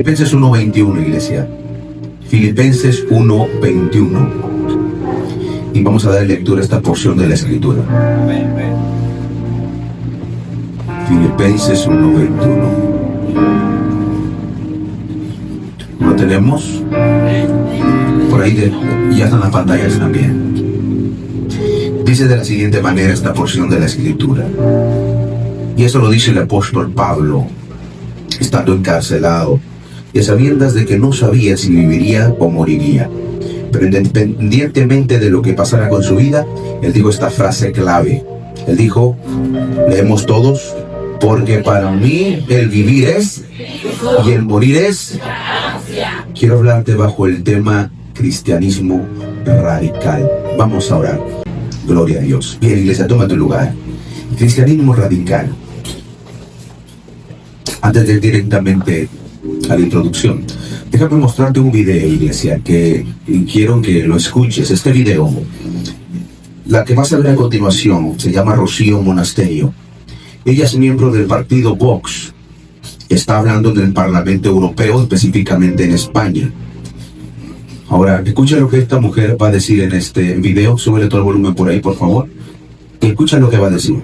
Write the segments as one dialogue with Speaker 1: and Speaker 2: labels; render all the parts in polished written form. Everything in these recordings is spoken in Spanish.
Speaker 1: Filipenses 1:21, iglesia. Filipenses 1:21. Y vamos a dar lectura a esta porción de la Escritura. Filipenses 1:21. ¿Lo tenemos? Por ahí ya están las pantallas también. Dice de la siguiente manera esta porción de la Escritura. Y eso lo dice el apóstol Pablo, estando encarcelado, y a sabiendas de que no sabía si viviría o moriría. Pero independientemente de lo que pasara con su vida, él dijo esta frase clave. Él dijo, leemos todos, porque para mí el vivir es y el morir es. Quiero hablarte bajo el tema cristianismo radical. Vamos a orar. Gloria a Dios. Bien, iglesia, toma tu lugar. Cristianismo radical. Antes de ir directamente a la introducción, déjame mostrarte un video, iglesia, que quiero que lo escuches. Este video, la que vas a ver a continuación, se llama Rocío Monasterio. Ella es miembro del partido Vox. Está hablando del Parlamento Europeo, específicamente en España. Ahora, escucha lo que esta mujer va a decir en este video. Súbele todo el volumen por ahí, por favor. Escucha lo que va a decir.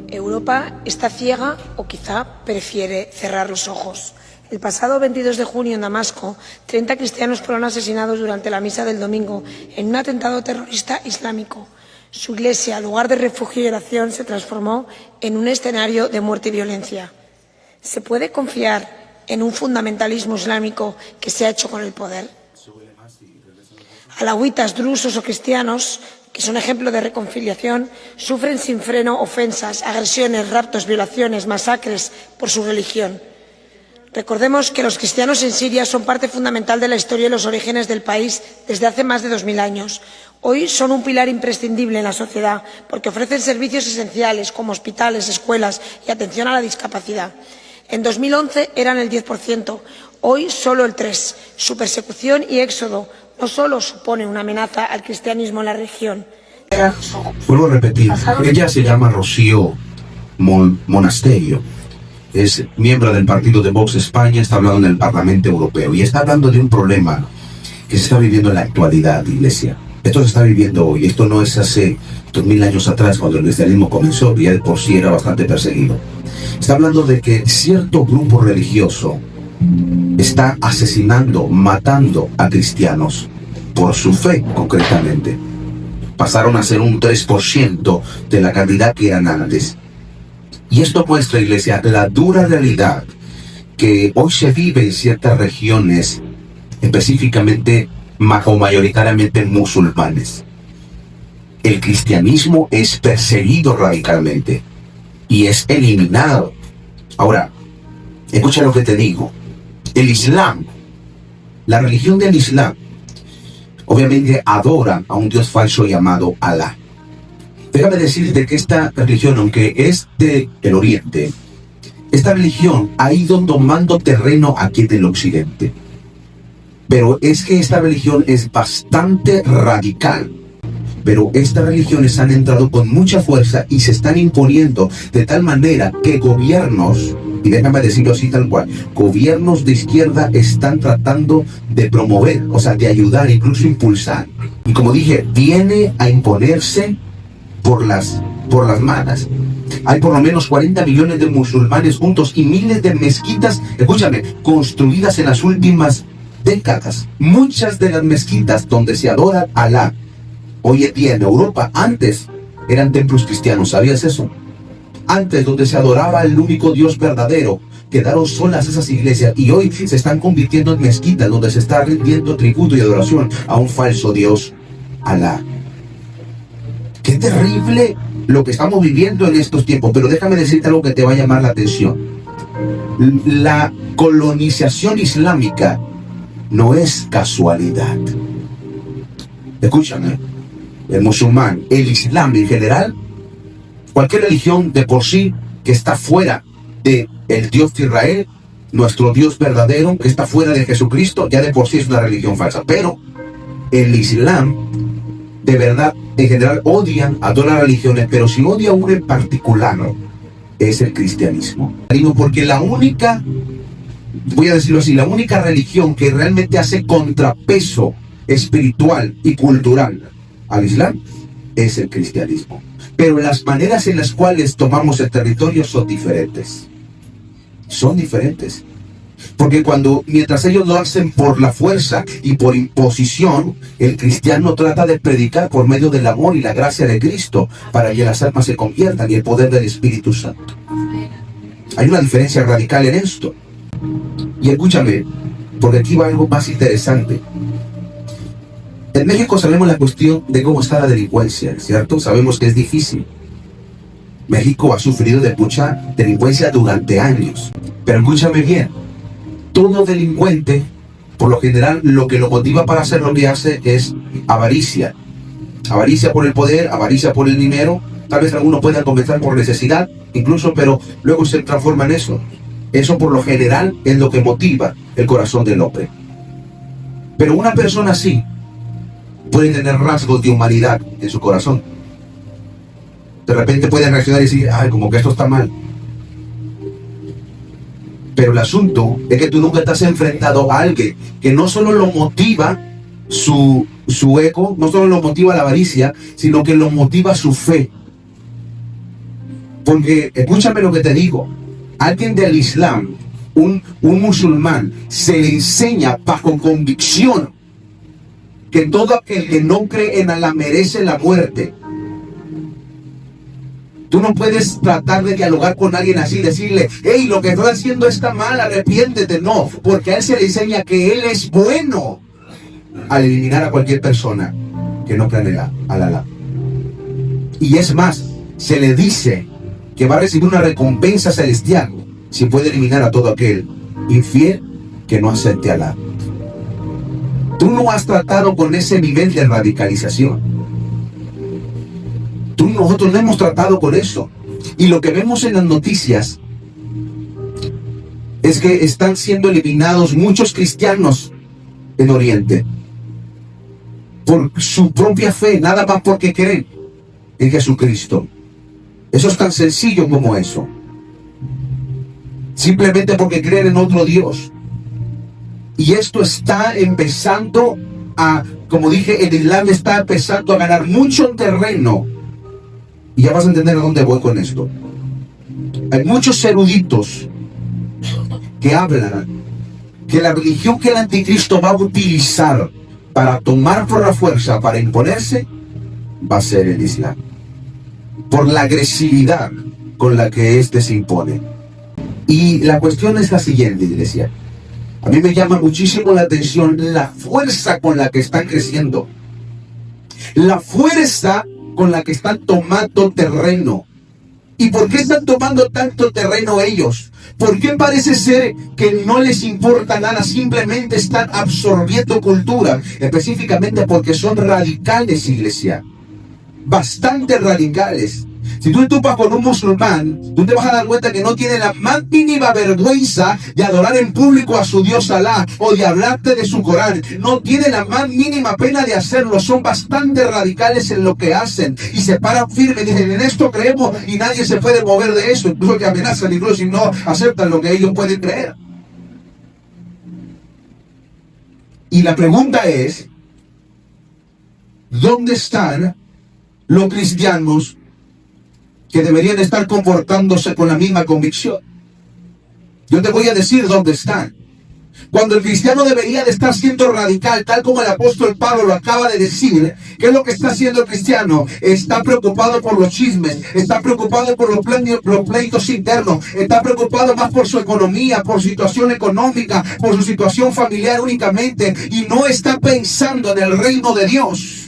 Speaker 2: Europa está ciega o quizá prefiere cerrar los ojos. El pasado 22 de junio en Damasco, 30 cristianos fueron asesinados durante la misa del domingo en un atentado terrorista islámico. Su iglesia, lugar de refugio y oración, se transformó en un escenario de muerte y violencia. ¿Se puede confiar en un fundamentalismo islámico que se ha hecho con el poder? Alawitas, drusos o cristianos, que son ejemplo de reconciliación, sufren sin freno ofensas, agresiones, raptos, violaciones, masacres por su religión. Recordemos que los cristianos en Siria son parte fundamental de la historia y los orígenes del país desde hace más de 2000 años. Hoy son un pilar imprescindible en la sociedad porque ofrecen servicios esenciales como hospitales, escuelas y atención a la discapacidad. En 2011 eran el 10%, hoy solo el 3%. Su persecución y éxodo no solo supone una amenaza al cristianismo en la región.
Speaker 1: Vuelvo a repetir, ella se llama Rocío Monasterio. Es miembro del partido de Vox España, está hablando en el Parlamento Europeo y está hablando de un problema que se está viviendo en la actualidad, iglesia. Esto se está viviendo hoy, esto no es hace 2000 años atrás cuando el cristianismo comenzó, ya de por sí era bastante perseguido. Está hablando de que cierto grupo religioso está asesinando, matando a cristianos por su fe concretamente. Pasaron a ser un 3% de la cantidad que eran antes. Y esto muestra, iglesia, la dura realidad que hoy se vive en ciertas regiones, específicamente o mayoritariamente musulmanes. El cristianismo es perseguido radicalmente y es eliminado. Ahora, escucha lo que te digo. El Islam, la religión del Islam, obviamente adora a un Dios falso llamado Alá. Déjame decirte que esta religión, aunque es del Oriente, esta religión ha ido tomando terreno aquí del Occidente. Pero es que esta religión es bastante radical. Pero estas religiones han entrado con mucha fuerza y se están imponiendo de tal manera que gobiernos, y déjame decirlo así tal cual, gobiernos de izquierda están tratando de promover, o sea, de ayudar, incluso impulsar. Y como dije, viene a imponerse por las malas. Hay por lo menos 40 millones de musulmanes juntos y miles de mezquitas, escúchame, construidas en las últimas décadas. Muchas de las mezquitas donde se adora a Alá hoy en día en Europa, antes eran templos cristianos, ¿sabías eso? Antes, donde se adoraba al único Dios verdadero, quedaron solas esas iglesias y hoy se están convirtiendo en mezquitas donde se está rindiendo tributo y adoración a un falso Dios, Alá. Qué terrible lo que estamos viviendo en estos tiempos, pero déjame decirte algo que te va a llamar la atención. La colonización islámica no es casualidad. Escúchame, el musulmán, el islam en general, cualquier religión de por sí que está fuera del Dios de Israel, nuestro Dios verdadero, que está fuera de Jesucristo, ya de por sí es una religión falsa. Pero el islam, de verdad, en general odian a todas las religiones, pero si odia uno en particular, es el cristianismo. Porque la única voy a decirlo así, la única religión que realmente hace contrapeso espiritual y cultural al Islam es el cristianismo. Pero las maneras en las cuales tomamos el territorio son diferentes. Son diferentes. Porque mientras ellos lo hacen por la fuerza y por imposición, el cristiano trata de predicar por medio del amor y la gracia de Cristo para que las almas se conviertan y el poder del Espíritu Santo. Hay una diferencia radical en esto. Y escúchame, porque aquí va algo más interesante. En México sabemos la cuestión de cómo está la delincuencia, ¿cierto? Sabemos que es difícil. México ha sufrido de mucha delincuencia durante años. Pero escúchame bien, todo delincuente, por lo general, lo que lo motiva para hacer lo que hace es avaricia. Avaricia por el poder, avaricia por el dinero. Tal vez algunos puedan comenzar por necesidad, incluso, pero luego se transforma en eso. Eso por lo general es lo que motiva el corazón del hombre. Pero una persona así puede tener rasgos de humanidad en su corazón. De repente puede reaccionar y decir, ay, como que esto está mal. Pero el asunto es que tú nunca estás enfrentado a alguien que no solo lo motiva su ego, no solo lo motiva la avaricia, sino que lo motiva su fe. Porque, escúchame lo que te digo, alguien del Islam, un musulmán, se le enseña bajo convicción que todo aquel que no cree en Allah merece la muerte. Tú no puedes tratar de dialogar con alguien así, decirle, hey, lo que estás haciendo está mal, arrepiéntete. No, porque a él se le enseña que él es bueno al eliminar a cualquier persona que no cree en Allah. Y es más, se le dice que va a recibir una recompensa celestial si puede eliminar a todo aquel infiel que no acepte a Allah. Tú no has tratado con ese nivel de radicalización. Nosotros no hemos tratado con eso. Y lo que vemos en las noticias es que están siendo eliminados muchos cristianos en Oriente por su propia fe, nada más porque creen en Jesucristo. Eso es tan sencillo como eso. Simplemente porque creen en otro Dios. Y esto está empezando a, como dije, el Islam está empezando a ganar mucho terreno. Y ya vas a entender a dónde voy con esto. Hay muchos eruditos que hablan que la religión que el anticristo va a utilizar para tomar por la fuerza, para imponerse, va a ser el Islam. Por la agresividad con la que éste se impone. Y la cuestión es la siguiente, iglesia. A mí me llama muchísimo la atención la fuerza con la que están creciendo. La fuerza con la que están tomando terreno. ¿Y por qué están tomando tanto terreno ellos? ¿Por qué parece ser que no les importa nada? Simplemente están absorbiendo cultura. Específicamente porque son radicales, iglesia. Bastante radicales. Si tú topas con un musulmán, tú te vas a dar cuenta que no tiene la más mínima vergüenza de adorar en público a su Dios Alá o de hablarte de su Corán. No tiene la más mínima pena de hacerlo. Son bastante radicales en lo que hacen y se paran firmes. Dicen, en esto creemos y nadie se puede mover de eso. Incluso que amenazan, incluso si no aceptan lo que ellos pueden creer. Y la pregunta es, ¿dónde están los cristianos que deberían estar comportándose con la misma convicción? Yo te voy a decir dónde están. Cuando el cristiano debería de estar siendo radical, tal como el apóstol Pablo lo acaba de decir, ¿qué es lo que está haciendo el cristiano? Está preocupado por los chismes, está preocupado por los pleitos internos, está preocupado más por su economía, por su situación económica, por su situación familiar únicamente, y no está pensando en el reino de Dios.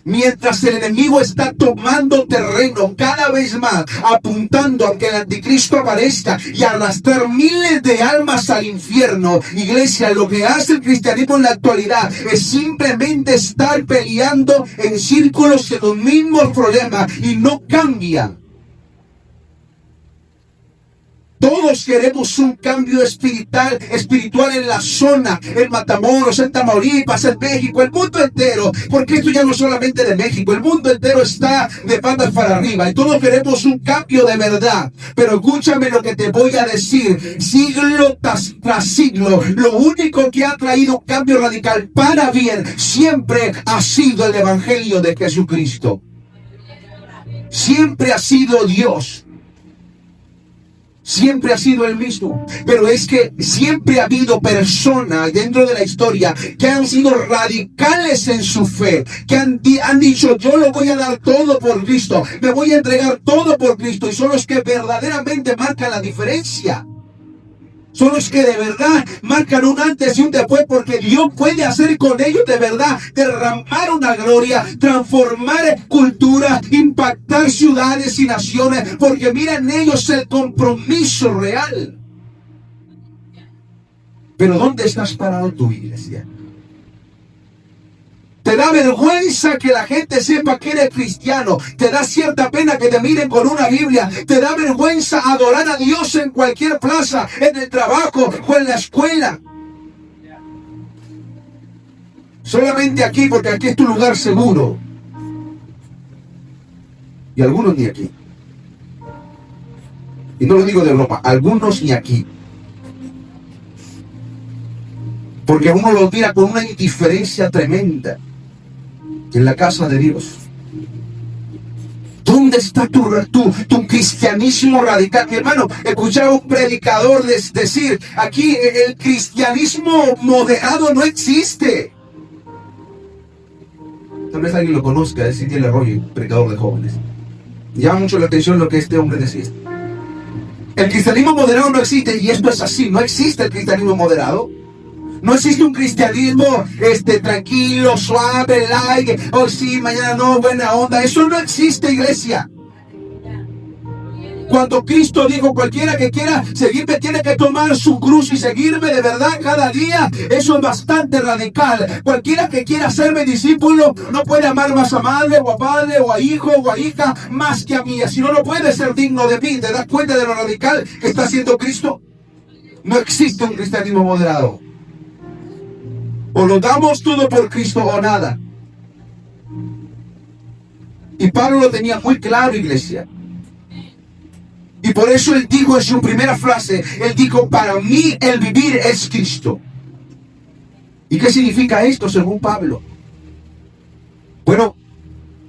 Speaker 1: Mientras el enemigo está tomando terreno cada vez más, apuntando a que el anticristo aparezca y arrastrar miles de almas al infierno, iglesia, lo que hace el cristianismo en la actualidad es simplemente estar peleando en círculos de los mismos problemas y no cambia. Todos queremos un cambio espiritual en la zona, en Matamoros, en Tamaulipas, en México, el mundo entero. Porque esto ya no es solamente de México, el mundo entero está de patas para arriba. Y todos queremos un cambio de verdad. Pero escúchame lo que te voy a decir. Siglo tras siglo, lo único que ha traído un cambio radical para bien siempre ha sido el Evangelio de Jesucristo. Siempre ha sido Dios. Siempre ha sido el mismo. Pero es que siempre ha habido personas dentro de la historia que han sido radicales en su fe, que han dicho: yo lo voy a dar todo por Cristo, me voy a entregar todo por Cristo. Y son los que verdaderamente marcan la diferencia. Son los que de verdad marcan un antes y un después, porque Dios puede hacer con ellos de verdad, derramar una gloria, transformar culturas, impactar ciudades y naciones, porque miran ellos el compromiso real. Pero ¿dónde estás parado tú, iglesia? Te da vergüenza que la gente sepa que eres cristiano. Te da cierta pena que te miren con una Biblia. Te da vergüenza adorar a Dios en cualquier plaza, en el trabajo o en la escuela. Solamente aquí, porque aquí es tu lugar seguro. Y algunos ni aquí. Y no lo digo de broma, algunos ni aquí. Porque uno los mira con una indiferencia tremenda en la casa de Dios. ¿Dónde está tu cristianismo radical? Mi hermano, escuchaba a un predicador decir: aquí el cristianismo moderado no existe. Tal vez alguien lo conozca, es Cindy Arroyo, predicador de jóvenes. Llama mucho la atención lo que este hombre decía. El cristianismo moderado no existe, y esto es así. No existe el cristianismo moderado. No existe un cristianismo tranquilo, suave, light. Oh sí, mañana no, buena onda. Eso no existe, iglesia. Cuando Cristo dijo: cualquiera que quiera seguirme tiene que tomar su cruz y seguirme de verdad cada día, eso es bastante radical. Cualquiera que quiera serme discípulo no puede amar más a madre o a padre o a hijo o a hija más que a mí. Si no, no puede ser digno de mí. ¿Te das cuenta de lo radical que está haciendo Cristo? No existe un cristianismo moderado. O lo damos todo por Cristo o nada. Y Pablo lo tenía muy claro, iglesia. Y por eso él dijo en su primera frase, él dijo: para mí el vivir es Cristo. ¿Y qué significa esto según Pablo? Bueno,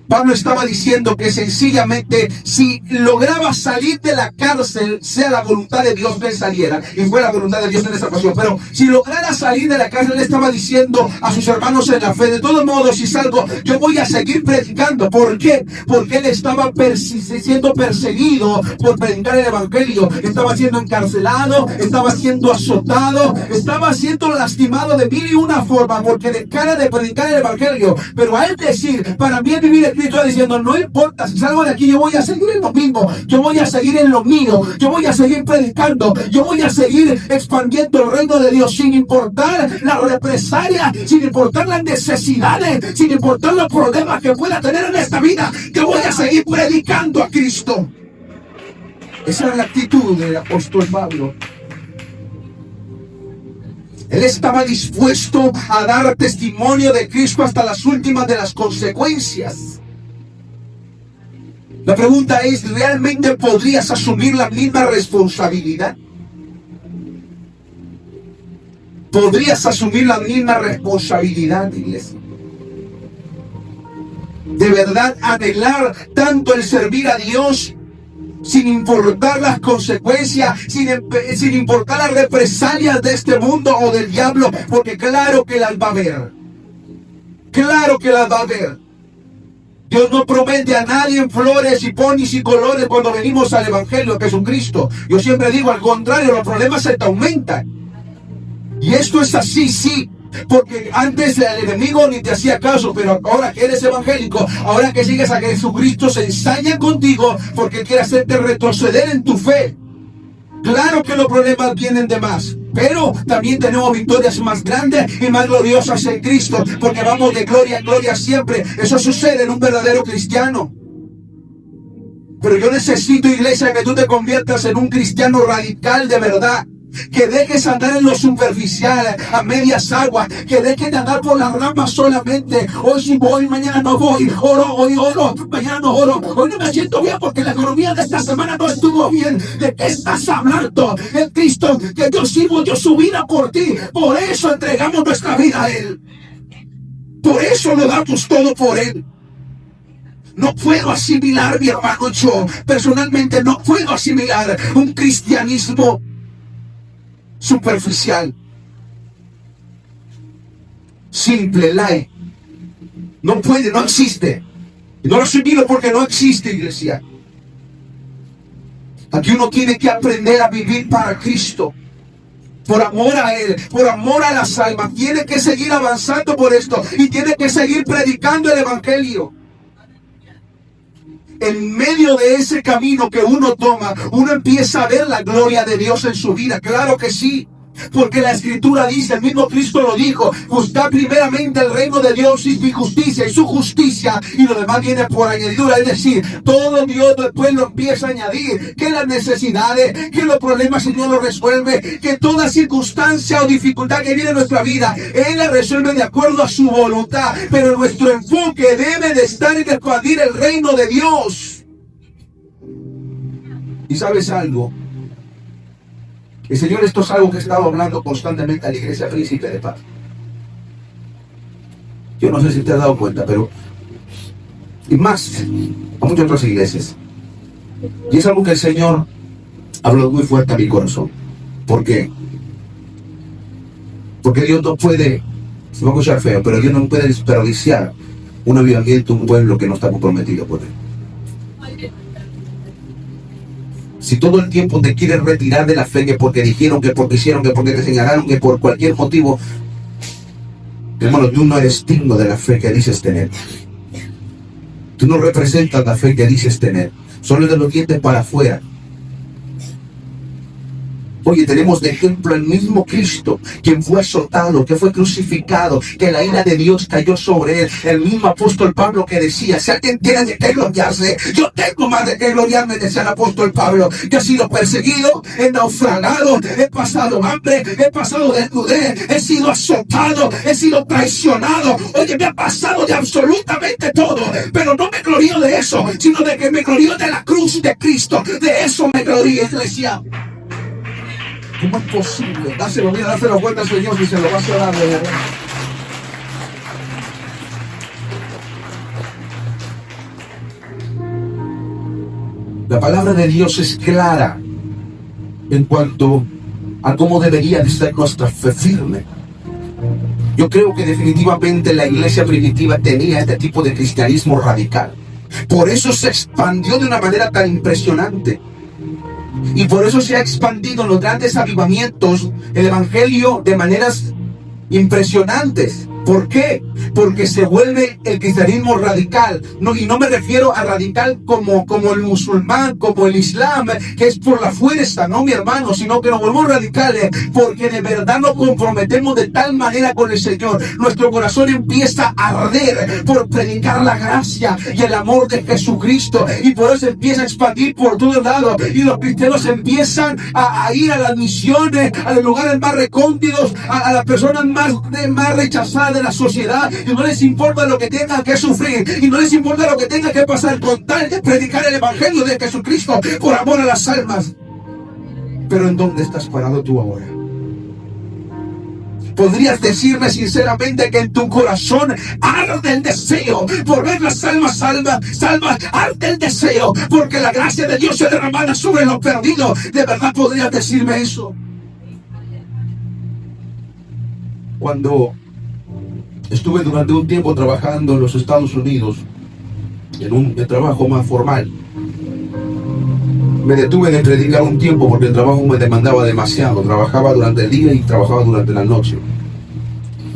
Speaker 1: Pablo estaba diciendo que sencillamente si lograba salir de la cárcel, sea la voluntad de Dios que él saliera, y fue la voluntad de Dios en esta ocasión, pero si lograra salir de la cárcel, él estaba diciendo a sus hermanos en la fe: de todos modos, si salgo, yo voy a seguir predicando. ¿Por qué? Porque él estaba siendo perseguido por predicar el evangelio, estaba siendo encarcelado, estaba siendo azotado, estaba siendo lastimado de mil y una forma, porque de cara de predicar el evangelio. Pero a él decir: para mí es vivir, Cristo está diciendo: no importa, si salgo de aquí, yo voy a seguir en lo mismo, yo voy a seguir en lo mío, yo voy a seguir predicando, yo voy a seguir expandiendo el reino de Dios, sin importar la represalia, sin importar las necesidades, sin importar los problemas que pueda tener en esta vida. Yo voy a seguir predicando a Cristo. Esa era la actitud del apóstol Pablo. Él estaba dispuesto a dar testimonio de Cristo hasta las últimas de las consecuencias. La pregunta es: ¿realmente podrías asumir la misma responsabilidad? ¿Podrías asumir la misma responsabilidad, iglesia? ¿De verdad anhelar tanto el servir a Dios sin importar las consecuencias, sin importar las represalias de este mundo o del diablo? Porque claro que las va a haber. Claro que las va a haber. Dios no promete a nadie en flores y ponis y colores cuando venimos al Evangelio de Jesucristo. Yo siempre digo: al contrario, los problemas se te aumentan. Y esto es así, sí. Porque antes el enemigo ni te hacía caso, pero ahora que eres evangélico, ahora que sigues a Jesucristo, se ensaña contigo porque quiere hacerte retroceder en tu fe. Claro que los problemas vienen de más, pero también tenemos victorias más grandes y más gloriosas en Cristo, porque vamos de gloria en gloria siempre. Eso sucede en un verdadero cristiano. Pero yo necesito, iglesia, que tú te conviertas en un cristiano radical de verdad. Que dejes andar en lo superficial, a medias aguas. Que dejes de andar por las ramas solamente. Hoy sí voy, mañana no voy. Oro, hoy oro, mañana no oro. Hoy no me siento bien porque la economía de esta semana no estuvo bien. ¿De qué estás hablando? El Cristo que yo sirvo, dio su vida por ti. Por eso entregamos nuestra vida a Él. Por eso lo damos todo por Él. No puedo asimilar, mi hermano, yo personalmente no puedo asimilar un cristianismo superficial, simple, light. No puede, no existe. Y no lo asimilo porque no existe, iglesia. Aquí uno tiene que aprender a vivir para Cristo, por amor a Él, por amor a las almas. Tiene que seguir avanzando por esto y tiene que seguir predicando el Evangelio. En medio de ese camino que uno toma, uno empieza a ver la gloria de Dios en su vida. Claro que sí. Porque la Escritura dice, el mismo Cristo lo dijo: buscad primeramente el reino de Dios y mi justicia, y su justicia, y lo demás viene por añadidura. Es decir, todo Dios después lo empieza a añadir. Que las necesidades, que los problemas Dios los resuelve, que toda circunstancia o dificultad que viene en nuestra vida, Él la resuelve de acuerdo a su voluntad. Pero nuestro enfoque debe de estar en expandir el reino de Dios. ¿Y sabes algo? El Señor, esto es algo que he estado hablando constantemente a la Iglesia Príncipe de Paz. Yo no sé si te has dado cuenta, pero y más a muchas otras iglesias. Y es algo que el Señor habló muy fuerte a mi corazón. ¿Por qué? Porque Dios no puede, se va a escuchar feo, pero Dios no puede desperdiciar un avivamiento, un pueblo que no está comprometido por Él. Si todo el tiempo te quieres retirar de la fe, que porque dijeron, que porque hicieron, que porque te señalaron, que por cualquier motivo, hermano, tú no eres digno de la fe que dices tener. Tú no representas la fe que dices tener. Solo de los dientes para afuera. Oye, tenemos de ejemplo el mismo Cristo, quien fue azotado, que fue crucificado, que la ira de Dios cayó sobre Él. El mismo apóstol Pablo que decía, si alguien tiene de qué gloriarse, yo tengo más de qué gloriarme, decía el apóstol Pablo. Yo he sido perseguido, he naufragado, he pasado hambre, he pasado desnudez, he sido azotado, he sido traicionado. Oye, me ha pasado de absolutamente todo, pero no me glorío de eso, sino de que me glorío de la cruz de Cristo. De eso me glorío, iglesia. ¿Cómo es posible? Dáselo, mira, dáselo vuelta al Señor y se lo vas a dar de verdad. La palabra de Dios es clara en cuanto a cómo debería de ser nuestra fe firme. Yo creo que definitivamente la iglesia primitiva tenía este tipo de cristianismo radical. Por eso se expandió de una manera tan impresionante. Y por eso se ha expandido en los grandes avivamientos el Evangelio de maneras impresionantes. ¿Por qué? Porque se vuelve el cristianismo radical. No, y no me refiero a radical como el musulmán, como el islam, que es por la fuerza, no, mi hermano, sino que nos volvemos radicales porque de verdad nos comprometemos de tal manera con el Señor. Nuestro corazón empieza a arder por predicar la gracia y el amor de Jesucristo, y por eso empieza a expandir por todos lados, y los cristianos empiezan a ir a las misiones, a los lugares más recónditos, a las personas más rechazadas de la sociedad, y no les importa lo que tengan que sufrir, y no les importa lo que tengan que pasar, con tal de predicar el Evangelio de Jesucristo por amor a las almas. Pero ¿en dónde estás parado tú ahora? ¿Podrías decirme sinceramente que en tu corazón arde el deseo por ver las almas salvas? Arde el deseo porque la gracia de Dios se derramada sobre los perdidos. ¿De verdad podrías decirme eso? Cuando estuve durante un tiempo trabajando en los Estados Unidos, en un trabajo más formal, me detuve de predicar un tiempo porque el trabajo me demandaba demasiado. Trabajaba durante el día y trabajaba durante la noche.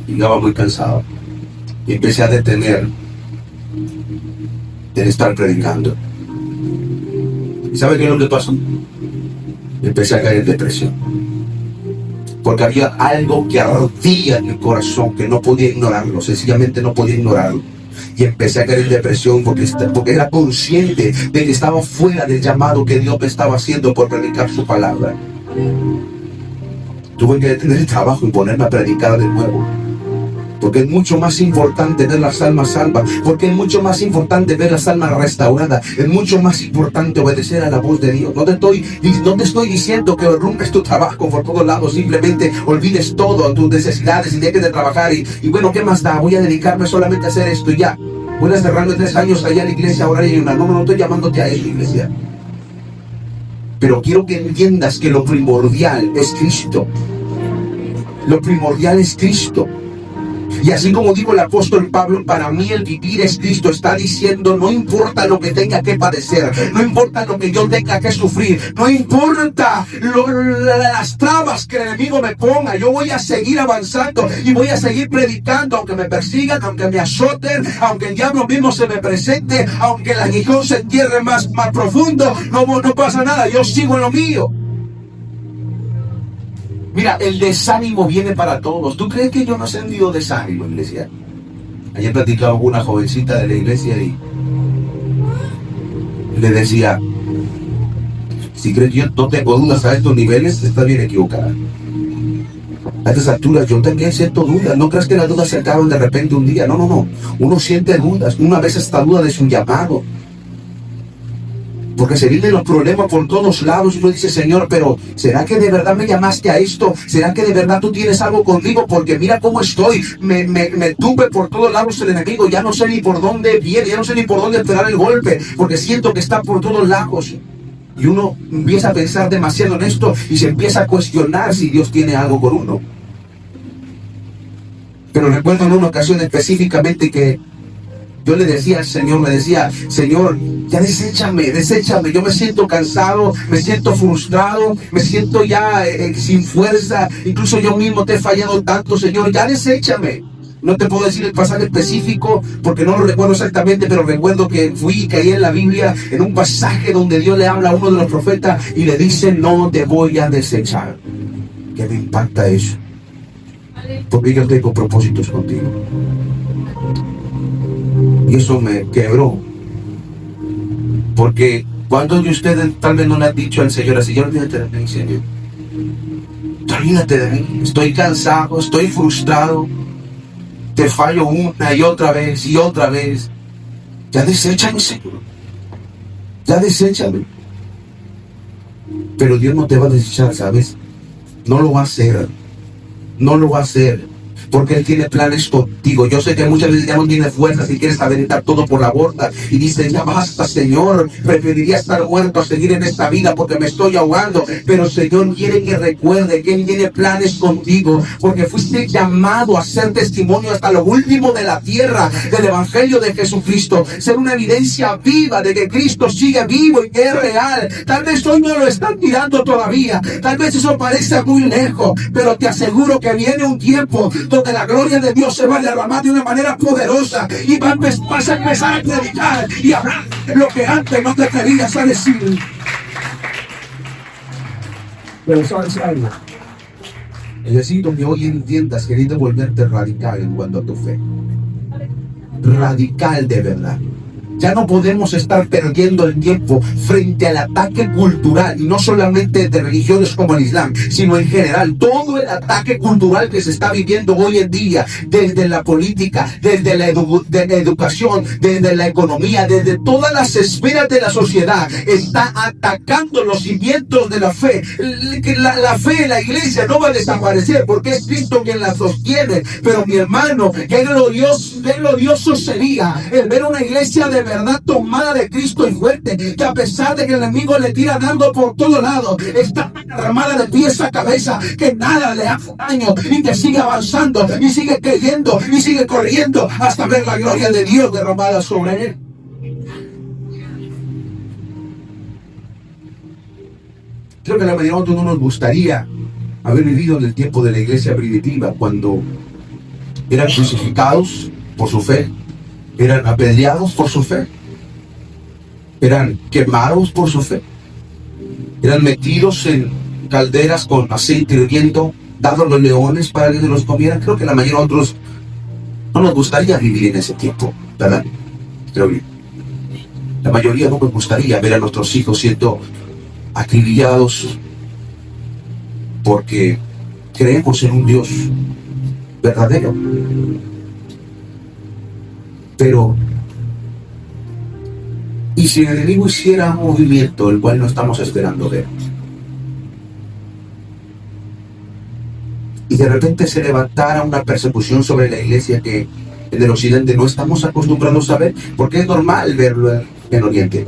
Speaker 1: Llegaba muy cansado. Y empecé a detener de estar predicando. ¿Y sabe qué es lo que pasó? Empecé a caer en depresión. Porque había algo que ardía en el corazón, que no podía ignorarlo, sencillamente no podía ignorarlo. y empecé a caer en depresión porque era consciente de que estaba fuera del llamado que Dios me estaba haciendo por predicar su palabra. Tuve que detener el trabajo y ponerme a predicar de nuevo. Porque es mucho más importante ver las almas salvas, porque es mucho más importante ver las almas restauradas, es mucho más importante obedecer a la voz de Dios. No te estoy diciendo que derrumbes tu trabajo por todos lados, simplemente olvides todo, tus necesidades y dejes de trabajar y bueno, ¿qué más da? Voy a dedicarme solamente a hacer esto y ya. Voy a cerrarme 3 años allá en la iglesia, ahora hay una. No estoy llamándote a eso, iglesia. Pero quiero que entiendas que lo primordial es Cristo. Lo primordial es Cristo. Y así como dijo el apóstol Pablo, para mí el vivir es Cristo. Está diciendo, no importa lo que tenga que padecer, no importa lo que yo tenga que sufrir, no importa las trabas que el enemigo me ponga, yo voy a seguir avanzando y voy a seguir predicando, aunque me persigan, aunque me azoten, aunque el diablo mismo se me presente, aunque el aguijón se entierre más profundo, no pasa nada, yo sigo en lo mío. Mira, el desánimo viene para todos. ¿Tú crees que yo no he sentido desánimo, iglesia? Ayer platicaba con una jovencita de la iglesia y le decía, si crees que yo no tengo dudas a estos niveles, estás bien equivocada. A estas alturas yo también siento dudas. No creas que las dudas se acaban de repente un día. No. Uno siente dudas. Una vez está duda de su llamado. Porque se vienen los problemas por todos lados y uno dice, Señor, pero ¿será que de verdad me llamaste a esto? ¿Será que de verdad tú tienes algo conmigo? Porque mira cómo estoy, me tuve por todos lados el enemigo, ya no sé ni por dónde viene, ya no sé ni por dónde esperar el golpe, porque siento que está por todos lados. Y uno empieza a pensar demasiado en esto y se empieza a cuestionar si Dios tiene algo con uno. Pero recuerdo en una ocasión específicamente que yo le decía al Señor, Señor, ya deséchame, yo me siento cansado, me siento frustrado, me siento ya sin fuerza, incluso yo mismo te he fallado tanto, Señor, ya deséchame. No te puedo decir el pasaje específico porque no lo recuerdo exactamente, pero recuerdo que fui y caí en la Biblia en un pasaje donde Dios le habla a uno de los profetas y le dice, no te voy a desechar. ¿Qué me impacta eso? Porque yo tengo propósitos contigo. Y eso me quebró. Porque cuando de ustedes tal vez no le han dicho al Señor, así, olvídate de mí, Señor. Olvídate de mí. Estoy cansado, estoy frustrado. Te fallo una y otra vez y otra vez. Ya deséchame, Señor. Ya deséchame. Pero Dios no te va a desechar, ¿sabes? No lo va a hacer. No lo va a hacer. Porque Él tiene planes contigo. Yo sé que muchas veces ya no tienes fuerzas y quieres aventar todo por la borda. Y dices, ya basta, Señor. Preferiría estar muerto a seguir en esta vida porque me estoy ahogando. Pero el Señor quiere que recuerde que Él tiene planes contigo. Porque fuiste llamado a ser testimonio hasta lo último de la tierra del Evangelio de Jesucristo. Ser una evidencia viva de que Cristo sigue vivo y que es real. Tal vez hoy no lo están mirando todavía. Tal vez eso parece muy lejos. Pero te aseguro que viene un tiempo donde la gloria de Dios se va a derramar de una manera poderosa y vas a empezar a predicar y hablar lo que antes no te querías a decir. Pero sabes algo, necesito que hoy entiendas, querido, volverte radical en cuanto a tu fe. Radical de verdad. Ya no podemos estar perdiendo el tiempo frente al ataque cultural, y no solamente de religiones como el Islam, sino en general, todo el ataque cultural que se está viviendo hoy en día, desde la política, desde la educación, desde la economía, desde todas las esferas de la sociedad, está atacando los cimientos de la fe. La fe en la iglesia no va a desaparecer porque es Cristo quien la sostiene, pero mi hermano, qué glorioso sería el ver una iglesia de verdad tomada de Cristo y fuerte, que a pesar de que el enemigo le tira dando por todos lados, está armada de pies a cabeza, que nada le hace daño y que sigue avanzando y sigue creyendo y sigue corriendo hasta ver la gloria de Dios derramada sobre él. Creo que la mayoría de nosotros no nos gustaría haber vivido en el tiempo de la iglesia primitiva, cuando eran crucificados por su fe, eran apedreados por su fe, eran quemados por su fe, eran metidos en calderas con aceite hirviendo, dados a los leones para que se los comieran. Creo que la mayoría de nosotros No nos gustaría vivir en ese tiempo, ¿verdad? Creo que la mayoría no nos gustaría ver a nuestros hijos siendo acribillados porque creemos en un Dios verdadero. Pero, ¿y si el enemigo hiciera un movimiento el cual no estamos esperando ver? Y de repente se levantara una persecución sobre la iglesia que en el occidente no estamos acostumbrados a ver, porque es normal verlo en Oriente.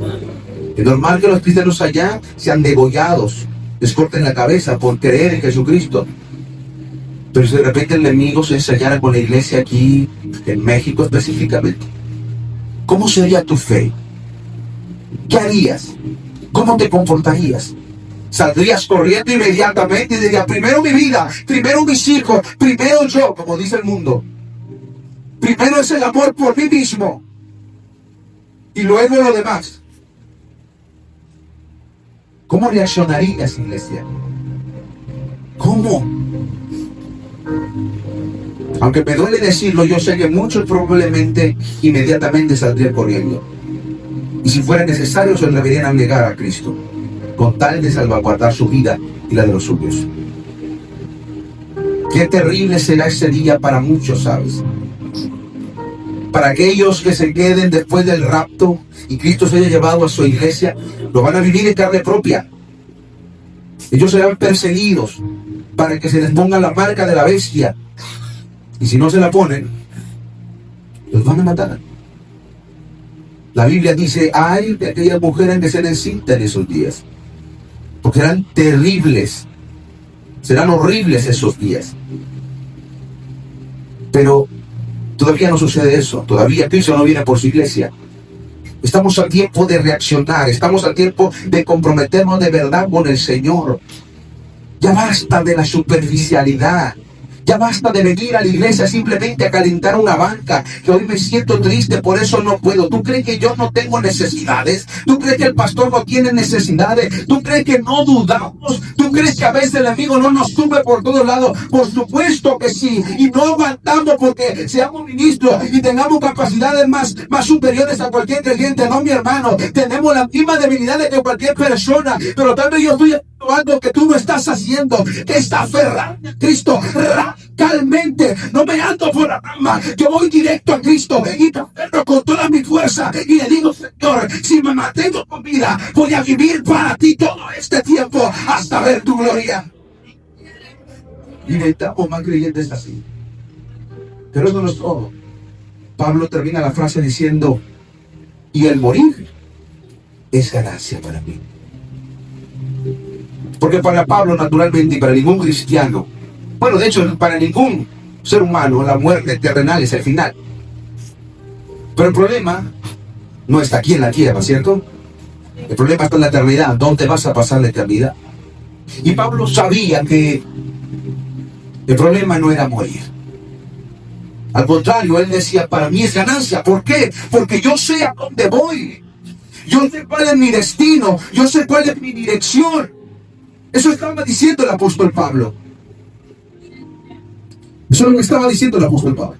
Speaker 1: Es normal que los cristianos allá sean degollados, les corten la cabeza por creer en Jesucristo. Pero si de repente el enemigo se ensayara con la iglesia aquí, en México específicamente, ¿cómo sería tu fe? ¿Qué harías? ¿Cómo te comportarías? ¿Saldrías corriendo inmediatamente y dirías, primero mi vida, primero mis hijos, primero yo, como dice el mundo? Primero es el amor por mí mismo y luego lo demás. ¿Cómo reaccionarías, iglesia? ¿Cómo? Aunque me duele decirlo, yo sé que muchos probablemente inmediatamente saldrían corriendo. Y si fuera necesario, se atreverían a negar a Cristo, con tal de salvaguardar su vida y la de los suyos. Qué terrible será ese día para muchos, ¿sabes? Para aquellos que se queden después del rapto y Cristo se haya llevado a su iglesia, lo van a vivir en carne propia. Ellos serán perseguidos para que se les ponga la marca de la bestia. Y si no se la ponen, los van a matar. La Biblia dice, ay de aquellas mujeres que se cinta en esos días, porque serán terribles, serán horribles esos días. Pero todavía no sucede eso, todavía Cristo no viene por su iglesia. Estamos a tiempo de reaccionar, estamos a tiempo de comprometernos de verdad con el Señor. Ya basta de la superficialidad. Ya basta de venir a la iglesia simplemente a calentar una banca, que hoy me siento triste, por eso no puedo. ¿Tú crees que yo no tengo necesidades? ¿Tú crees que el pastor no tiene necesidades? ¿Tú crees que no dudamos? ¿Tú crees que a veces el enemigo no nos sube por todos lados? Por supuesto que sí. Y no aguantamos porque seamos ministros y tengamos capacidades más superiores a cualquier creyente. No, mi hermano. Tenemos las mismas debilidades que cualquier persona. Pero tal vez yo estoy haciendo algo que tú no estás haciendo, que está aferrado a Cristo radicalmente. No me ando por la rama, yo voy directo a Cristo y te aferro con toda mi fuerza y le digo, Señor, si me mantengo con vida, voy a vivir para ti todo este tiempo hasta ver tu gloria. Y necesitamos más creyentes así. Pero eso no es todo. Pablo termina la frase diciendo, y el morir es ganancia para mí. Porque para Pablo, naturalmente, y para ningún cristiano, bueno, de hecho, para ningún ser humano, la muerte terrenal es el final. Pero el problema no está aquí en la tierra, ¿cierto? El problema está en la eternidad. ¿Dónde vas a pasar la eternidad? Y Pablo sabía que el problema no era morir. Al contrario, él decía, para mí es ganancia. ¿Por qué? Porque yo sé a dónde voy. Yo sé cuál es mi destino. Yo sé cuál es mi dirección. Eso estaba diciendo el apóstol Pablo. Eso es lo que estaba diciendo el apóstol Pablo.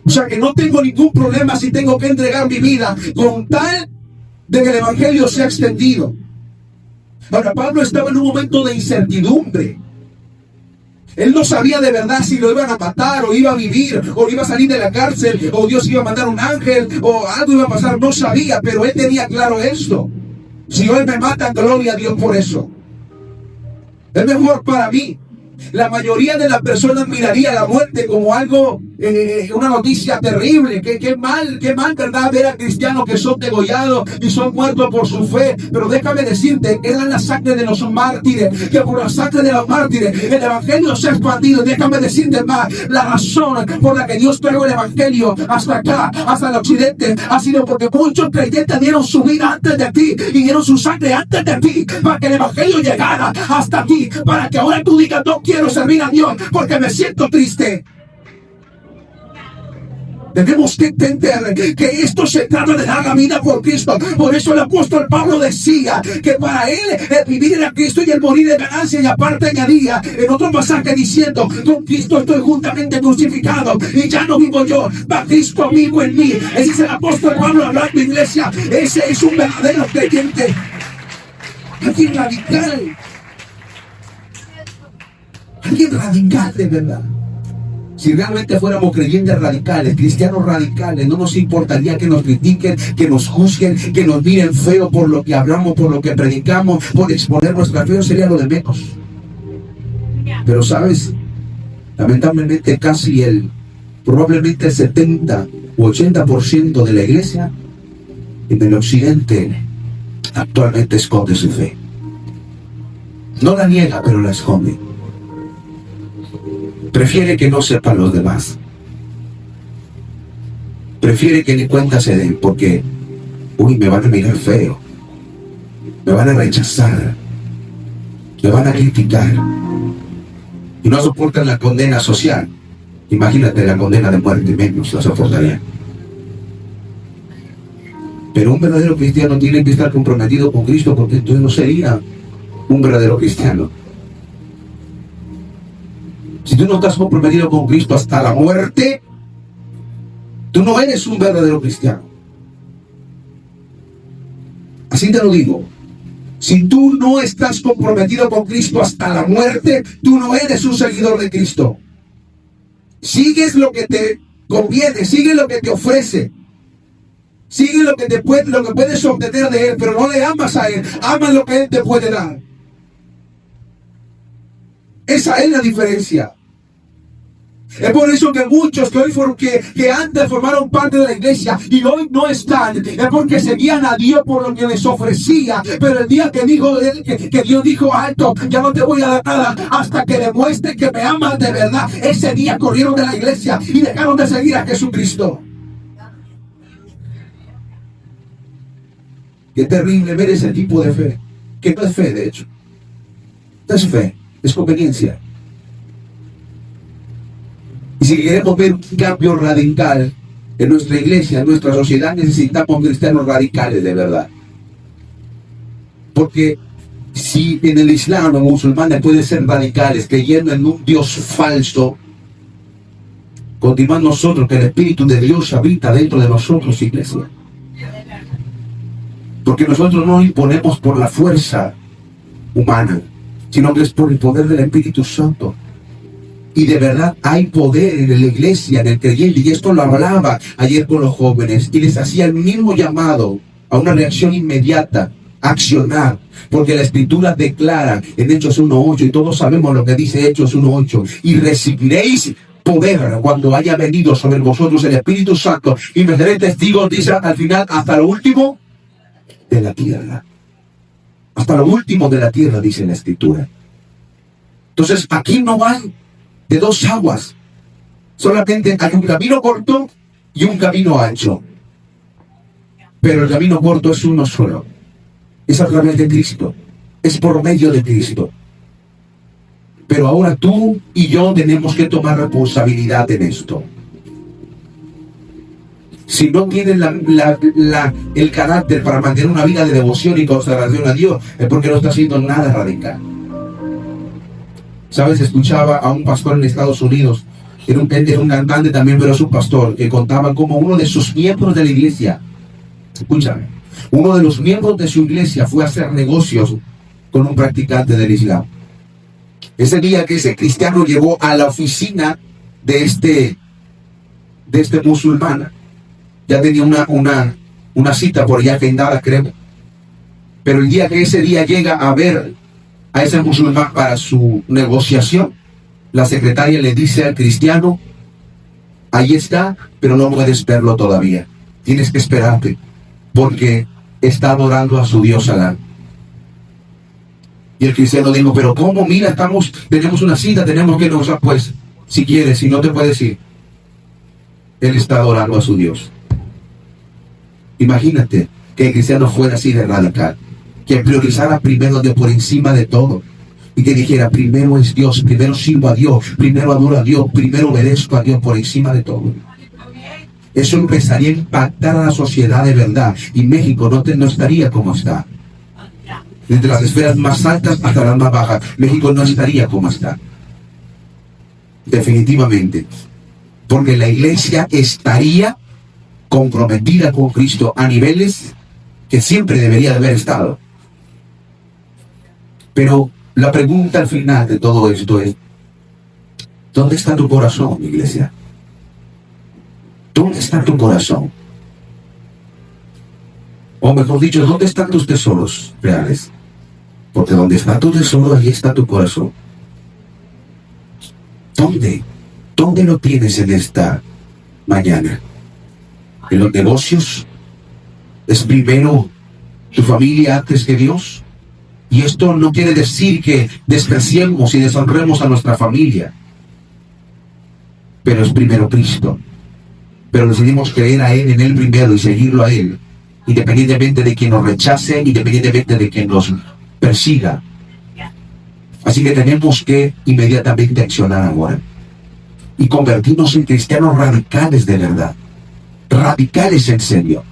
Speaker 1: O sea que no tengo ningún problema si tengo que entregar mi vida con tal de que el evangelio sea extendido. Ahora, Pablo estaba en un momento de incertidumbre. Él no sabía de verdad si lo iban a matar, o iba a vivir, o iba a salir de la cárcel, o Dios iba a mandar un ángel, o algo iba a pasar. No sabía, pero él tenía claro esto. Si hoy me matan, gloria a Dios por eso. Es mejor para mí. La mayoría de las personas miraría la muerte como algo, una noticia terrible. Qué mal, ¿verdad? Ver a cristianos que son degollados y son muertos por su fe. Pero déjame decirte que era la sangre de los mártires, que por la sangre de los mártires el evangelio se ha expandido. Déjame decirte más, la razón por la que Dios trajo el evangelio hasta acá, hasta el occidente, ha sido porque muchos creyentes dieron su vida antes de ti y dieron su sangre antes de ti, para que el evangelio llegara hasta ti, para que ahora tú digas, no quiero servir a Dios porque me siento triste. Tenemos que entender que esto se trata de dar la vida por Cristo. Por eso el apóstol Pablo decía que para él vivir era Cristo y el morir de ganancia, y aparte añadía en otro pasaje diciendo: con Cristo estoy juntamente crucificado y ya no vivo yo, va Cristo vivo en mí. Ese es el apóstol Pablo hablando, iglesia. Ese es un verdadero creyente. Alguien radical. Alguien radical de verdad. Si realmente fuéramos creyentes radicales, cristianos radicales, no nos importaría que nos critiquen, que nos juzguen, que nos miren feo por lo que hablamos, por lo que predicamos, por exponer nuestra fe, sería lo de menos. Pero sabes, lamentablemente probablemente el 70 o 80% de la iglesia en el occidente actualmente esconde su fe. No la niega, pero la esconde. Prefiere que no sepan los demás. Prefiere que ni cuenta se den, porque me van a mirar feo, me van a rechazar, me van a criticar, y no soportan la condena social. Imagínate la condena de muerte, menos la soportarían. Pero un verdadero cristiano tiene que estar comprometido con Cristo, porque entonces no sería un verdadero cristiano. Si tú no estás comprometido con Cristo hasta la muerte, tú no eres un verdadero cristiano. Así te lo digo. Si tú no estás comprometido con Cristo hasta la muerte, tú no eres un seguidor de Cristo. Sigues lo que te conviene, sigues lo que te ofrece, sigues lo que puedes obtener de Él, pero no le amas a Él, amas lo que Él te puede dar. Esa es la diferencia. Es por eso que muchos que hoy que antes formaron parte de la iglesia y hoy no están, es porque seguían a Dios por lo que les ofrecía. Pero el día que Dios dijo: alto, ya no te voy a dar nada hasta que demuestre que me amas de verdad, ese día corrieron de la iglesia y dejaron de seguir a Jesucristo. Qué terrible ver ese tipo de fe, que no es fe, de hecho. No es fe, es conveniencia. Y si queremos ver un cambio radical en nuestra iglesia, en nuestra sociedad, necesitamos cristianos radicales de verdad. Porque si en el Islam los musulmanes pueden ser radicales, creyendo en un Dios falso, continuamos nosotros que el Espíritu de Dios habita dentro de nosotros, iglesia. Porque nosotros no imponemos por la fuerza humana, sino que es por el poder del Espíritu Santo. Y de verdad hay poder en la iglesia, en el creyente, y esto lo hablaba ayer con los jóvenes, y les hacía el mismo llamado a una reacción inmediata, a accionar, porque la Escritura declara en Hechos 1:8, y todos sabemos lo que dice Hechos 1:8, y recibiréis poder cuando haya venido sobre vosotros el Espíritu Santo, y me seréis testigos, dice al final, hasta lo último de la tierra. Hasta lo último de la tierra, dice la Escritura. Entonces aquí no van de dos aguas, solamente hay un camino corto y un camino ancho, pero el camino corto es uno solo, es a través de Cristo, es por medio de Cristo. Pero ahora tú y yo tenemos que tomar responsabilidad en esto. Si no tienes el carácter para mantener una vida de devoción y consagración a Dios, es porque no está haciendo nada radical. ¿Sabes? Escuchaba a un pastor en Estados Unidos, era un cantante también, pero es un pastor, que contaba como uno de sus miembros de la iglesia, escúchame, uno de los miembros de su iglesia fue a hacer negocios con un practicante del Islam. Ese día que ese cristiano llegó a la oficina de este musulmán, ya tenía una cita por allá agendada, creo, pero el día que ese día llega a ver a ese musulmán para su negociación, la secretaria le dice al cristiano: ahí está, pero no puedes verlo todavía, tienes que esperarte, porque está adorando a su Dios Alá. Y el cristiano dijo: pero ¿cómo? Mira, tenemos una cita, tenemos que negociar. Pues, si quieres, si no te puedes ir, él está adorando a su Dios. Imagínate que el cristiano fuera así de radical, que priorizara primero a Dios por encima de todo, y que dijera: primero es Dios, primero sirvo a Dios, primero adoro a Dios, primero obedezco a Dios por encima de todo. eso empezaría a impactar a la sociedad de verdad. Y México no estaría como está. Desde las esferas más altas hasta las más bajas, México no estaría como está. Definitivamente. Porque la iglesia estaría comprometida con Cristo a niveles que siempre debería de haber estado. Pero la pregunta al final de todo esto es, ¿dónde está tu corazón, iglesia? ¿Dónde está tu corazón? O mejor dicho, ¿dónde están tus tesoros reales? Porque donde está tu tesoro, ahí está tu corazón. ¿Dónde? ¿Dónde lo tienes en esta mañana? ¿En los negocios? ¿Es primero tu familia antes que Dios? Y esto no quiere decir que despreciemos y deshonremos a nuestra familia. Pero es primero Cristo. Pero decidimos creer a Él, en Él primero, y seguirlo a Él, independientemente de quien nos rechace, independientemente de quien nos persiga. Así que tenemos que inmediatamente accionar ahora y convertirnos en cristianos radicales de verdad, radicales en serio.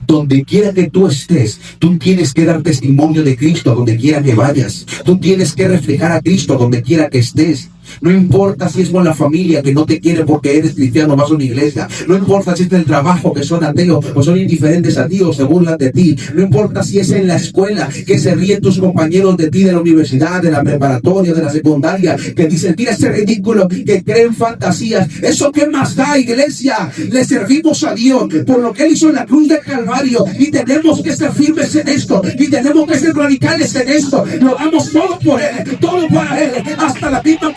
Speaker 1: Donde quiera que tú estés, tú tienes que dar testimonio de Cristo donde quiera que vayas. Tú tienes que reflejar a Cristo donde quiera que estés. No importa si es con la familia que no te quiere porque eres cristiano, vas a una iglesia. No importa si es en el trabajo que son ateos o son indiferentes a ti o se burlan de ti. No importa si es en la escuela que se ríen tus compañeros de ti, de la universidad, de la preparatoria, de la secundaria, que dicen, mira ese ridículo, que creen fantasías. ¿Eso qué más da, iglesia? Le servimos a Dios por lo que Él hizo en la cruz del Calvario y tenemos que ser firmes en esto y tenemos que ser radicales en esto. Lo damos todo por Él, todo para Él, hasta la misma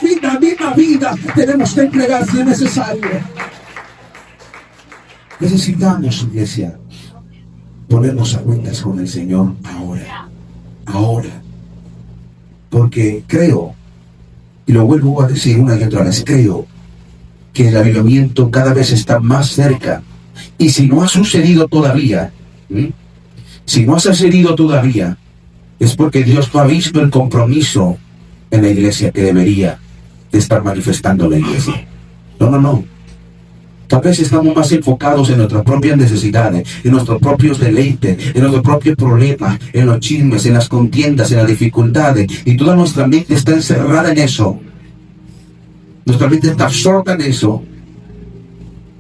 Speaker 1: vida tenemos que entregar si es necesario. Necesitamos, iglesia, ponernos a cuentas con el Señor ahora, porque creo, y lo vuelvo a decir una y otra vez, creo que el avivamiento cada vez está más cerca. Y si no ha sucedido todavía, es porque Dios no ha visto el compromiso en la iglesia que debería de estar manifestando la iglesia. No. Tal vez estamos más enfocados en nuestras propias necesidades, en nuestros propios deleites, en nuestros propios problemas, en los chismes, en las contiendas, en las dificultades. Y toda nuestra mente está encerrada en eso. Nuestra mente está absorta en eso.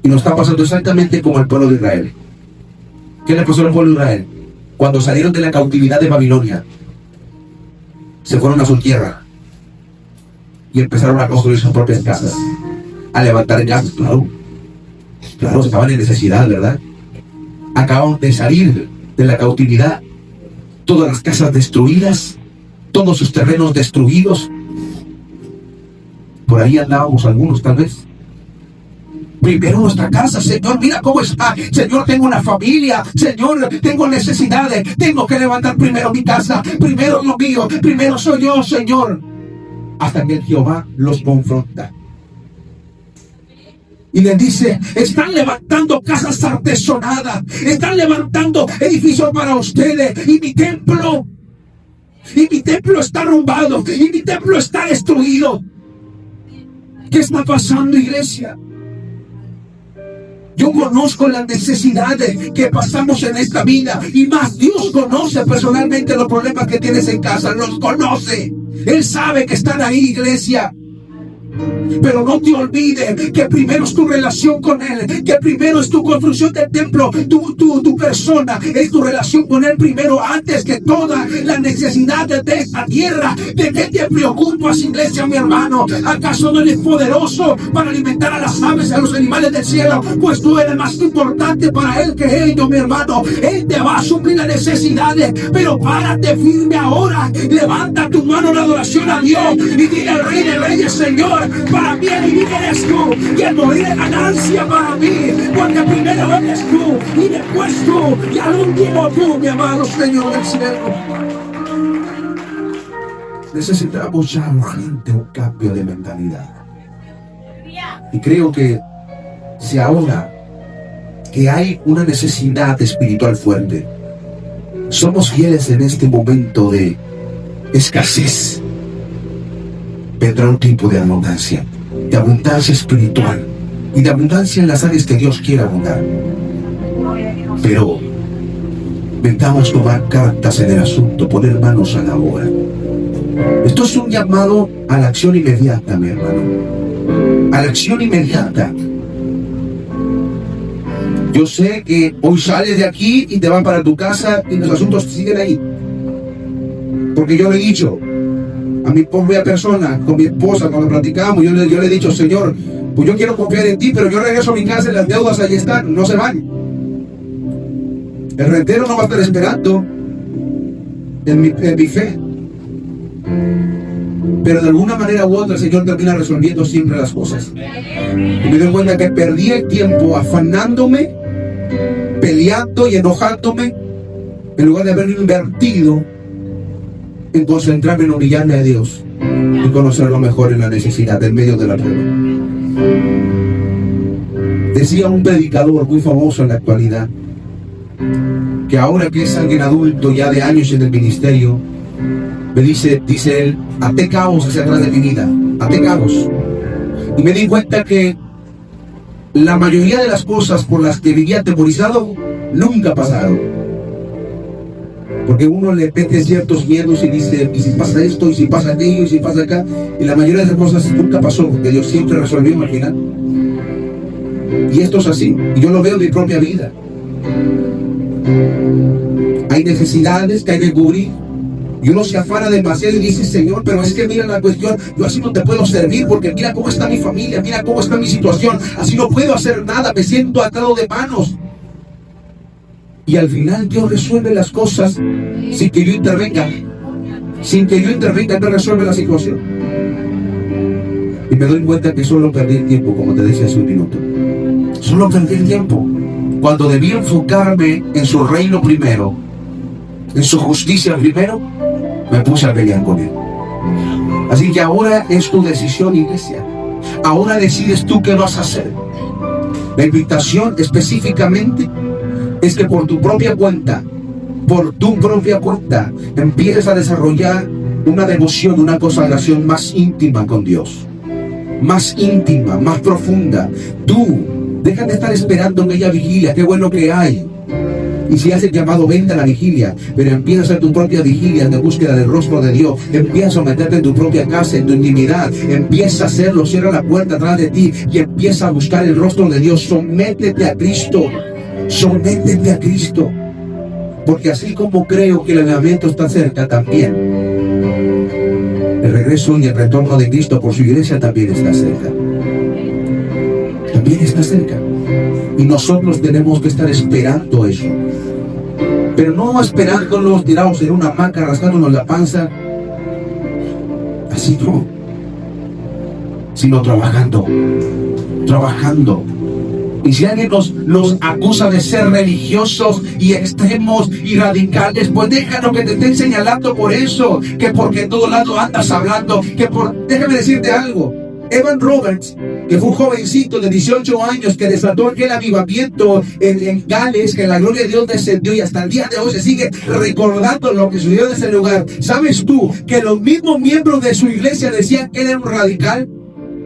Speaker 1: Y nos está pasando exactamente como el pueblo de Israel. ¿Qué le pasó al pueblo de Israel? Cuando salieron de la cautividad de Babilonia, se fueron a su tierra y empezaron a construir sus propias casas, a levantar casas. Claro, estaban en necesidad, ¿verdad? Acababan de salir de la cautividad, todas las casas destruidas, todos sus terrenos destruidos. Por ahí andábamos algunos, tal vez. Primero nuestra casa, Señor, mira cómo está. Señor, tengo una familia. Señor, tengo necesidades. Tengo que levantar primero mi casa. Primero lo mío. Primero soy yo, Señor. Hasta que Jehová los confronta. Y les dice, están levantando casas artesonadas. Están levantando edificios para ustedes. Y mi templo está arrumbado. Y mi templo está destruido. ¿Qué está pasando, iglesia? Yo conozco las necesidades que pasamos en esta vida. Y más, Dios conoce personalmente los problemas que tienes en casa. Los conoce. Él sabe que están ahí, iglesia. Pero no te olvides que primero es tu relación con Él, que primero es tu construcción del templo, tu persona, es tu relación con Él primero, antes que todas las necesidades de esta tierra. ¿De qué te preocupas, iglesia, mi hermano? ¿Acaso no eres poderoso para alimentar a las aves y a los animales del cielo? Pues tú eres más importante para Él que ellos, mi hermano. Él te va a suplir las necesidades, pero párate firme ahora. Levanta tu mano en adoración a Dios y dile al Rey de Reyes, Señor, para mí el vivir eres tú y el morir es ganancia para mí, porque primero eres tú y después tú y al último tú, mi amado Señor del cielo. Necesitamos ya urgente un cambio de mentalidad. Y creo que si ahora que hay una necesidad espiritual fuerte, somos fieles en este momento de escasez, vendrá un tipo de abundancia espiritual, y de abundancia en las áreas que Dios quiere abundar. Pero intentamos tomar cartas en el asunto, poner manos a la obra. Esto es un llamado a la acción inmediata, mi hermano. A la acción inmediata. Yo sé que hoy sales de aquí y te vas para tu casa y los asuntos siguen ahí. Porque yo le he dicho a mi propia persona, con mi esposa, cuando platicamos, yo le he dicho, Señor, pues yo quiero confiar en ti, pero yo regreso a mi casa y las deudas ahí están, no se van. El rentero no va a estar esperando en mi fe. Pero de alguna manera u otra el Señor termina resolviendo siempre las cosas. Y me doy cuenta que perdí el tiempo afanándome, peleando y enojándome, en lugar de haberlo invertido en concentrarme en humillarme a Dios y conocerlo mejor en la necesidad, en medio de la prueba. Decía un predicador muy famoso en la actualidad, que ahora que es alguien adulto, ya de años en el ministerio, me dice él, até caos hacia atrás de mi vida, até caos. Y me di cuenta que la mayoría de las cosas por las que vivía atemorizado nunca pasaron. Porque uno le mete ciertos miedos y dice, y si pasa esto, y si pasa aquello, y si pasa acá, y la mayoría de las cosas nunca pasó, porque Dios siempre resolvió al final. Y esto es así, y yo lo veo en mi propia vida. Hay necesidades que hay que cubrir, y uno se afana demasiado y dice, Señor, pero es que mira la cuestión, yo así no te puedo servir, porque mira cómo está mi familia, mira cómo está mi situación, así no puedo hacer nada, me siento atado de manos. Y al final Dios resuelve las cosas sin que yo intervenga. Sin que yo intervenga, Él resuelve la situación. Y me doy cuenta que solo perdí el tiempo, como te decía hace un minuto. Solo perdí el tiempo. Cuando debí enfocarme en su reino primero, en su justicia primero, me puse a pelear con Él. Así que ahora es tu decisión, iglesia. Ahora decides tú qué vas a hacer. La invitación específicamente es que por tu propia cuenta, empieces a desarrollar una devoción, una consagración más íntima con Dios. Más íntima, más profunda. Tú, deja de estar esperando en aquella vigilia, qué bueno que hay. Y si haces llamado, vente a la vigilia, pero empieza a hacer tu propia vigilia de búsqueda del rostro de Dios. Empieza a meterte en tu propia casa, en tu intimidad. Empieza a hacerlo, cierra la puerta atrás de ti y empieza a buscar el rostro de Dios. Sométete a Cristo. Sométete a Cristo, porque así como creo que el avivamiento está cerca, también el regreso y el retorno de Cristo por su iglesia también está cerca. También está cerca. Y nosotros tenemos que estar esperando eso. Pero no esperándolos tirados en una hamaca, rascándonos la panza. Así no. Sino trabajando. Y si alguien nos acusa de ser religiosos y extremos y radicales, pues déjanos que te estén señalando por eso, que porque en todo lado andas hablando, déjame decirte algo. Evan Roberts, que fue un jovencito de 18 años que desató aquel avivamiento en Gales, que la gloria de Dios descendió, y hasta el día de hoy se sigue recordando lo que sucedió en ese lugar. ¿Sabes tú que los mismos miembros de su iglesia decían que él era un radical?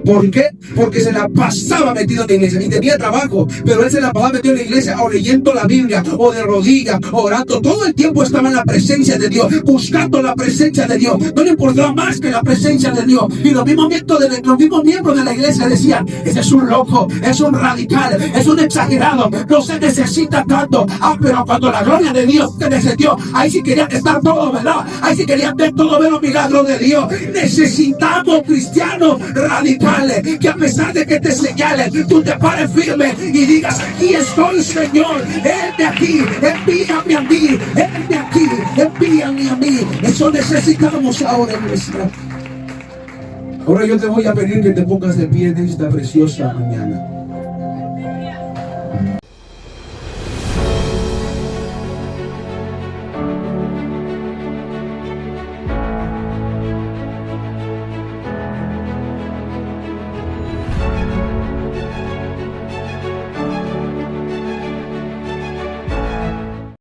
Speaker 1: ¿Por qué? Porque se la pasaba metido en la iglesia y tenía trabajo, pero él se la pasaba metido en la iglesia o leyendo la Biblia o de rodillas, orando. Todo el tiempo estaba en la presencia de Dios, buscando la presencia de Dios. No le importaba más que la presencia de Dios. Y los mismos miembros de la iglesia decían, ese es un loco, es un radical, es un exagerado, no se necesita tanto. Pero cuando la gloria de Dios te descendió, ahí sí querían estar todos, ¿verdad? Ahí sí querían ver los milagros de Dios. Necesitamos cristianos radicales, que a pesar de que te señalen, tú te pares firme y digas, aquí estoy, Señor, heme aquí, envíame a mí, heme aquí, envíame a mí. Eso necesitamos ahora, iglesia. Ahora yo te voy a pedir que te pongas de pie en esta preciosa mañana.